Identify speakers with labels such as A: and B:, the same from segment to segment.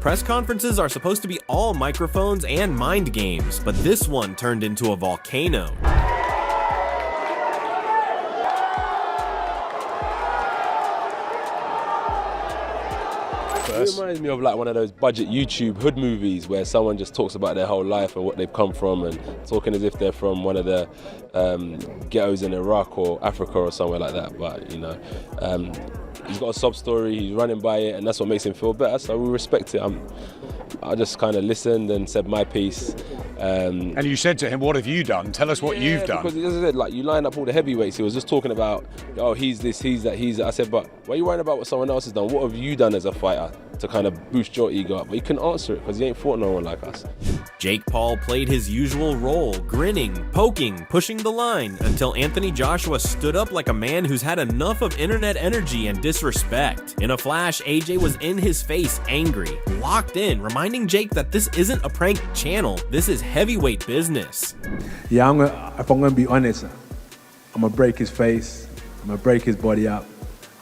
A: Press conferences are supposed to be all microphones and mind games, but this one turned into a volcano.
B: It reminds me of like one of those budget YouTube hood movies where someone just talks about their whole life and what they've come from and talking as if they're from one of the ghettos in Iraq or Africa or somewhere like that. But you know, he's got a sob story, he's running by it, and that's what makes him feel better, so we respect it. I just kind of listened and said my piece.
C: And you said to him, what have you done? Tell us what you've done.
B: Because as I said, like, you line up all the heavyweights, he was just talking about, oh, he's this, he's that, he's that. I said, but why are you worrying about what someone else has done? What have you done as a fighter to kind of boost your ego up? But he couldn't answer it because he ain't fought no one like us.
A: Jake Paul played his usual role, grinning, poking, pushing the line, until Anthony Joshua stood up like a man who's had enough of internet energy and disrespect. In a flash, AJ was in his face, angry, locked in, reminding Jake that this isn't a prank channel, this is heavyweight business.
D: Yeah, if I'm gonna be honest, I'm gonna break his face, I'm gonna break his body up,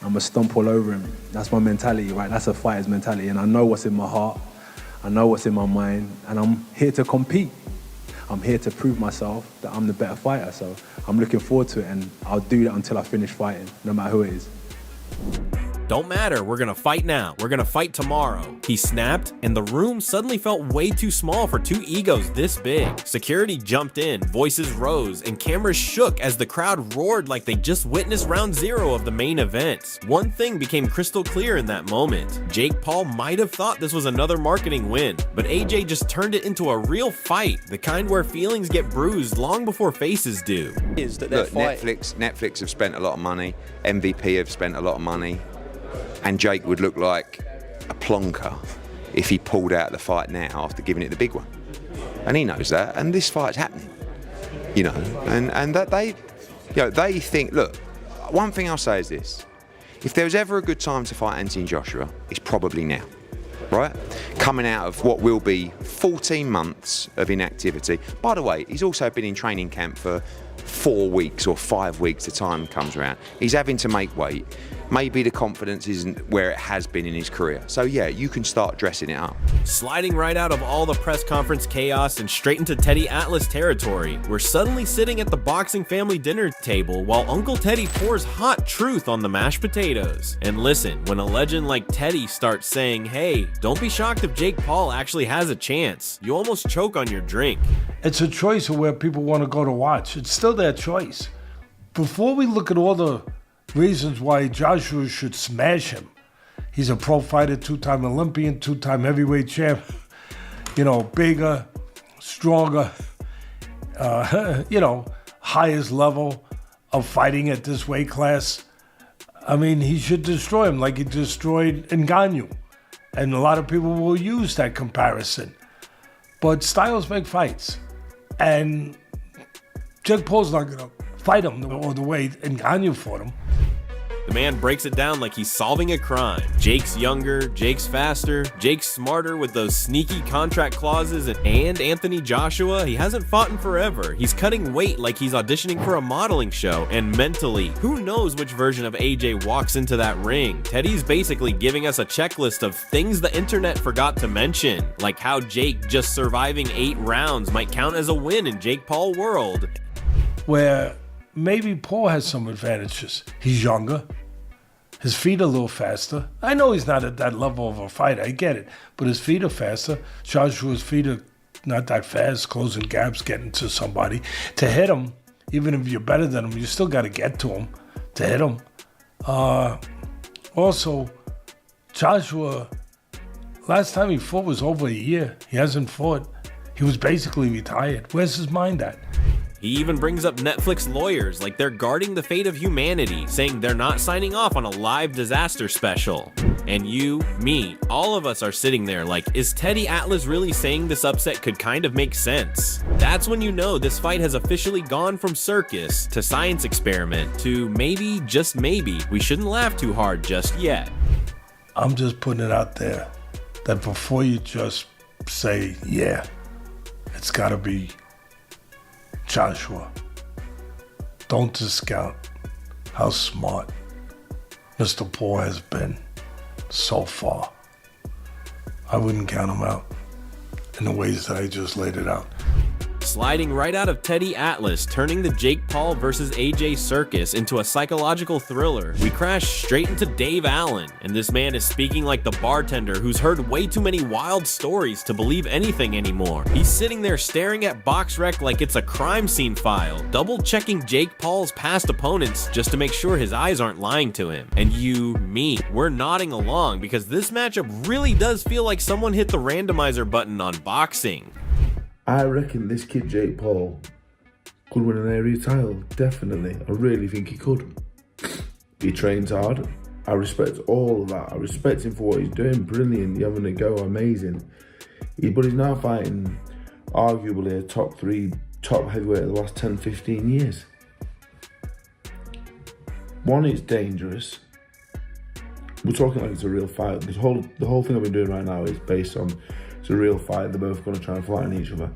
D: I'm gonna stomp all over him. That's my mentality, right? That's a fighter's mentality, and I know what's in my heart, I know what's in my mind, and I'm here to compete. I'm here to prove myself that I'm the better fighter, so I'm looking forward to it, and I'll do that until I finish fighting, no matter who it is.
A: Don't matter, we're gonna fight now, we're gonna fight tomorrow. He snapped, and the room suddenly felt way too small for two egos this big. Security jumped in, voices rose, and cameras shook as the crowd roared like they just witnessed round 0 of the main event. One thing became crystal clear in that moment. Jake Paul might have thought this was another marketing win, but AJ just turned it into a real fight, the kind where feelings get bruised long before faces do.
E: Look, Netflix have spent a lot of money, MVP have spent a lot of money, and Jake would look like a plonker if he pulled out the fight now after giving it the big one. And he knows that, and this fight's happening, you know, and that they, you know, they think, look, one thing I'll say is this, if there was ever a good time to fight Anthony Joshua, it's probably now, right? Coming out of what will be 14 months of inactivity. By the way, he's also been in training camp for 4 weeks or 5 weeks, the time comes around. He's having to make weight. Maybe the confidence isn't where it has been in his career. So yeah, you can start dressing it up.
A: Sliding right out of all the press conference chaos and straight into Teddy Atlas territory, we're suddenly sitting at the boxing family dinner table while Uncle Teddy pours hot truth on the mashed potatoes. And listen, when a legend like Teddy starts saying, hey, don't be shocked if Jake Paul actually has a chance, you almost choke on your drink.
F: It's a choice of where people want to go to watch. It's still their choice. Before we look at all the reasons why Joshua should smash him, he's a pro fighter, 2-time Olympian, 2-time heavyweight champ, you know, bigger, stronger, you know, highest level of fighting at this weight class. I mean, he should destroy him like he destroyed Ngannou. And a lot of people will use that comparison. But styles make fights. And Jake Paul's not going to fight him the way Ngannou fought him.
A: The man breaks it down like he's solving a crime. Jake's younger, Jake's faster, Jake's smarter with those sneaky contract clauses, and Anthony Joshua, he hasn't fought in forever. He's cutting weight like he's auditioning for a modeling show, and mentally, who knows which version of AJ walks into that ring. Teddy's basically giving us a checklist of things the internet forgot to mention, like how Jake just surviving 8 rounds might count as a win in Jake Paul world.
F: Where maybe Paul has some advantages. He's younger. His feet are a little faster. I know he's not at that level of a fighter, I get it. But his feet are faster. Joshua's feet are not that fast, closing gaps, getting to somebody. To hit him, even if you're better than him, you still got to get to him to hit him. Also, Joshua, last time he fought was over a year. He hasn't fought. He was basically retired. Where's his mind at?
A: He even brings up Netflix lawyers like they're guarding the fate of humanity, saying they're not signing off on a live disaster special. And you, me, all of us are sitting there like, is Teddy Atlas really saying this upset could kind of make sense? That's when you know this fight has officially gone from circus to science experiment to maybe, just maybe, we shouldn't laugh too hard just yet.
F: I'm just putting it out there that before you just say, yeah, it's gotta be Joshua, don't discount how smart Mr. Paul has been so far. I wouldn't count him out in the ways that I just laid it out.
A: Sliding right out of Teddy Atlas, turning the Jake Paul versus AJ circus into a psychological thriller, we crash straight into Dave Allen, and this man is speaking like the bartender who's heard way too many wild stories to believe anything anymore. He's sitting there staring at BoxRec like it's a crime scene file, double checking Jake Paul's past opponents just to make sure his eyes aren't lying to him. And you, me, we're nodding along because this matchup really does feel like someone hit the randomizer button on boxing.
G: I reckon this kid, Jake Paul, could win an area title, definitely. I really think he could. He trains hard. I respect all of that. I respect him for what he's doing. Brilliant, he's having a go, amazing. But he's now fighting arguably a top 3 top heavyweight of the last 10, 15 years. One, it's dangerous. We're talking like it's a real fight. The whole thing I've been doing right now is based on it's a real fight. They're both going to try and flatten each other.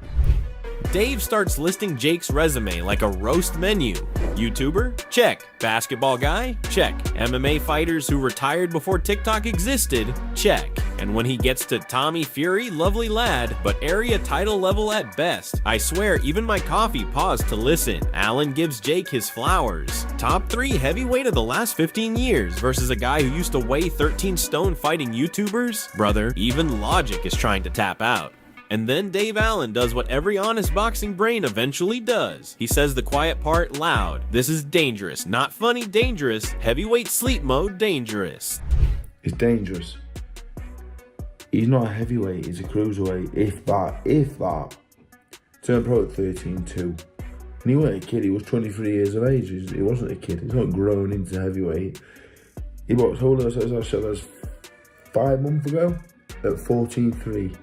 A: Dave starts listing Jake's resume like a roast menu. YouTuber? Check. Basketball guy? Check. MMA fighters who retired before TikTok existed? Check. And when he gets to Tommy Fury, lovely lad, but area title level at best. I swear, even my coffee paused to listen. Allen gives Jake his flowers. Top 3 heavyweight of the last 15 years versus a guy who used to weigh 13 stone fighting YouTubers? Brother, even logic is trying to tap out. And then Dave Allen does what every honest boxing brain eventually does. He says the quiet part loud. This is dangerous. Not funny, dangerous. Heavyweight sleep mode dangerous.
G: It's dangerous. He's not a heavyweight, he's a cruiserweight, if that. Turned pro at 13-2. And he wasn't a kid, he was 23 years of age. He wasn't a kid, he's not grown into heavyweight. He boxed us 5 months ago at 14-3.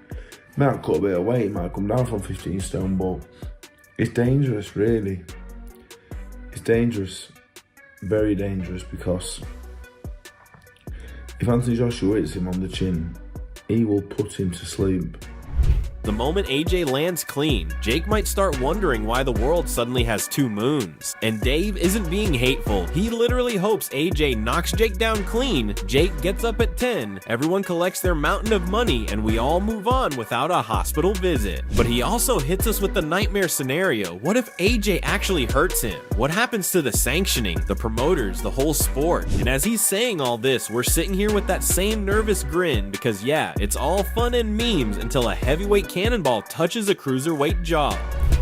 G: Might cut a bit of weight, might come down from 15 stone, but it's dangerous, really. It's dangerous, very dangerous, because if Anthony Joshua hits him on the chin, he will put him to sleep.
A: The moment AJ lands clean, Jake might start wondering why the world suddenly has 2 moons. And Dave isn't being hateful. He literally hopes AJ knocks Jake down clean, Jake gets up at 10, everyone collects their mountain of money, and we all move on without a hospital visit. But he also hits us with the nightmare scenario. What if AJ actually hurts him? What happens to the sanctioning, the promoters, the whole sport? And as he's saying all this, we're sitting here with that same nervous grin because yeah, it's all fun and memes until a heavyweight cannonball touches a cruiserweight jaw.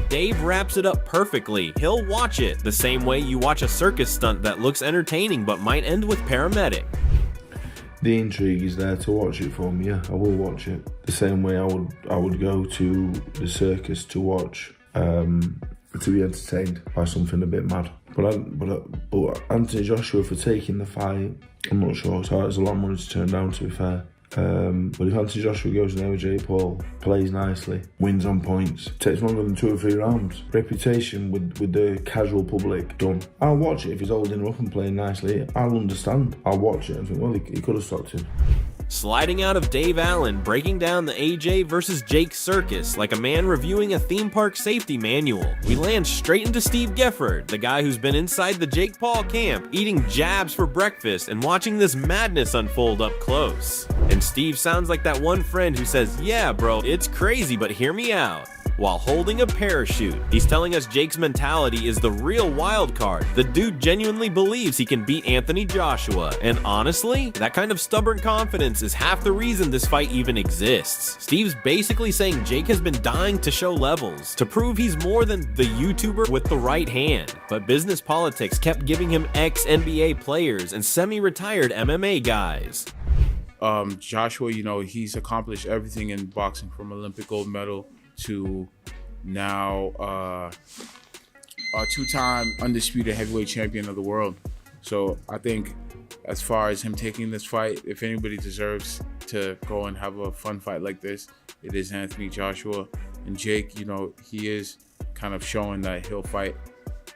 A: Dave wraps it up perfectly. He'll watch it the same way you watch a circus stunt that looks entertaining but might end with paramedic.
G: The intrigue is there to watch it for me. Yeah, I will watch it the same way I would go to the circus to watch to be entertained by something a bit mad. But Anthony Joshua for taking the fight, I'm not sure. So it's a lot of money to turn down, to be fair. But if Anthony Joshua goes in there with Jake Paul, plays nicely, wins on points, takes longer than 2 or 3 rounds, reputation with the casual public, done. I'll watch it. If he's holding him up and playing nicely, I'll understand. I'll watch it and think, well, he could have stopped him.
A: Sliding out of Dave Allen, breaking down the AJ versus Jake circus like a man reviewing a theme park safety manual. We land straight into Steve Gefford, the guy who's been inside the Jake Paul camp, eating jabs for breakfast and watching this madness unfold up close. And Steve sounds like that one friend who says, yeah bro, it's crazy, but hear me out. While holding a parachute, he's telling us Jake's mentality is the real wild card. The dude genuinely believes he can beat Anthony Joshua, and honestly, that kind of stubborn confidence is half the reason this fight even exists. Steve's basically saying Jake has been dying to show levels, to prove he's more than the YouTuber with the right hand, but business politics kept giving him ex-NBA players and semi-retired MMA guys.
H: Joshua, you know, he's accomplished everything in boxing from Olympic gold medal to now two-time undisputed heavyweight champion of the world. So I think as far as him taking this fight, if anybody deserves to go and have a fun fight like this, it is Anthony Joshua. And Jake, you know, he is kind of showing that he'll fight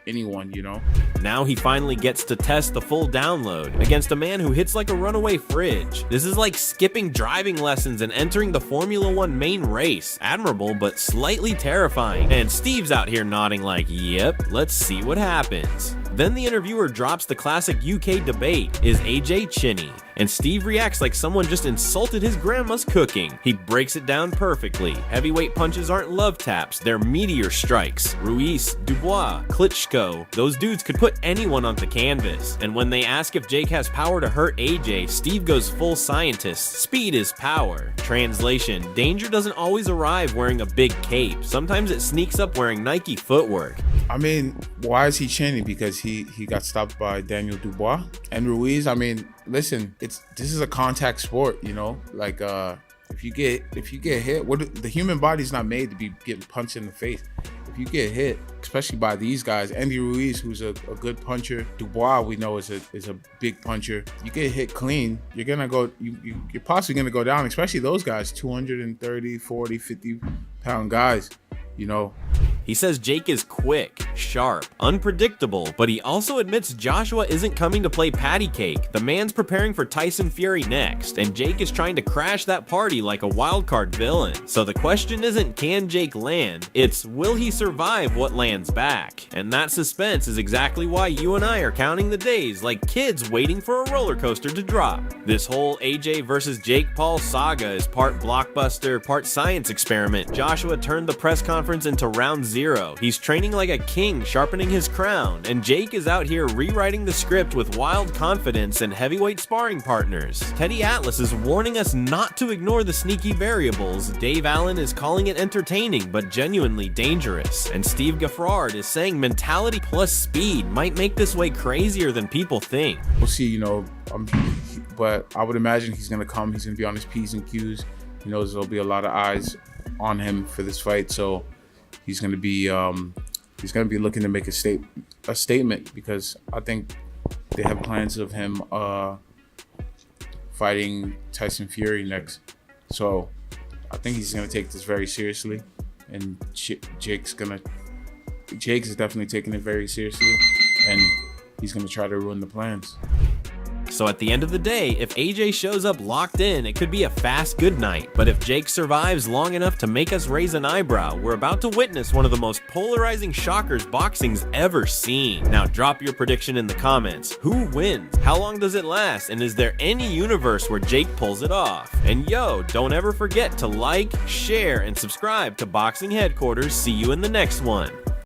H: anyone, you know.
A: Now he finally gets to test the full download against a man who hits like a runaway fridge. This is like skipping driving lessons and entering the Formula One main race. Admirable, but slightly terrifying. And Steve's out here nodding like, yep, let's see what happens. Then the interviewer drops the classic UK debate, is AJ chinny? And Steve reacts like someone just insulted his grandma's cooking. He breaks it down perfectly. Heavyweight punches aren't love taps, they're meteor strikes. Ruiz, Dubois, Klitschko, those dudes could put anyone onto canvas. And when they ask if Jake has power to hurt AJ, Steve goes full scientist. Speed is power. Translation, danger doesn't always arrive wearing a big cape. Sometimes it sneaks up wearing Nike footwork.
H: I mean, why is he chinny? Because he got stopped by Daniel Dubois and Ruiz. I mean, listen, this is a contact sport, you know. Like if you get hit, the human body's not made to be getting punched in the face. If you get hit, especially by these guys, Andy Ruiz, who's a good puncher, Dubois, we know is a big puncher. You get hit clean, you're gonna go. You're possibly gonna go down. Especially those guys, 230, 40, 50 pound guys. You know,
A: he says Jake is quick, sharp, unpredictable, but he also admits Joshua isn't coming to play patty cake. The man's preparing for Tyson Fury next, and Jake is trying to crash that party like a wildcard villain. So the question isn't can Jake land, it's will he survive what lands back? And that suspense is exactly why you and I are counting the days like kids waiting for a roller coaster to drop. This whole AJ versus Jake Paul saga is part blockbuster, part science experiment. Joshua turned the press conference into round zero. He's training like a king, sharpening his crown, and Jake is out here rewriting the script with wild confidence and heavyweight sparring partners. Teddy Atlas is warning us not to ignore the sneaky variables. Dave Allen is calling it entertaining but genuinely dangerous, and Steve Gaffrard is saying mentality plus speed might make this way crazier than people think.
H: We'll see, you know, but I would imagine he's gonna come. He's gonna be on his P's and Q's. He knows there'll be a lot of eyes on him for this fight, so he's gonna be looking to make a statement because I think they have plans of him fighting Tyson Fury next. So I think he's gonna take this very seriously, and Jake's definitely taking it very seriously, and he's gonna try to ruin the plans.
A: So at the end of the day, if AJ shows up locked in, it could be a fast good night. But if Jake survives long enough to make us raise an eyebrow, we're about to witness one of the most polarizing shockers boxing's ever seen. Now drop your prediction in the comments. Who wins? How long does it last? And is there any universe where Jake pulls it off? And yo, don't ever forget to like, share, and subscribe to Boxing Headquarters. See you in the next one.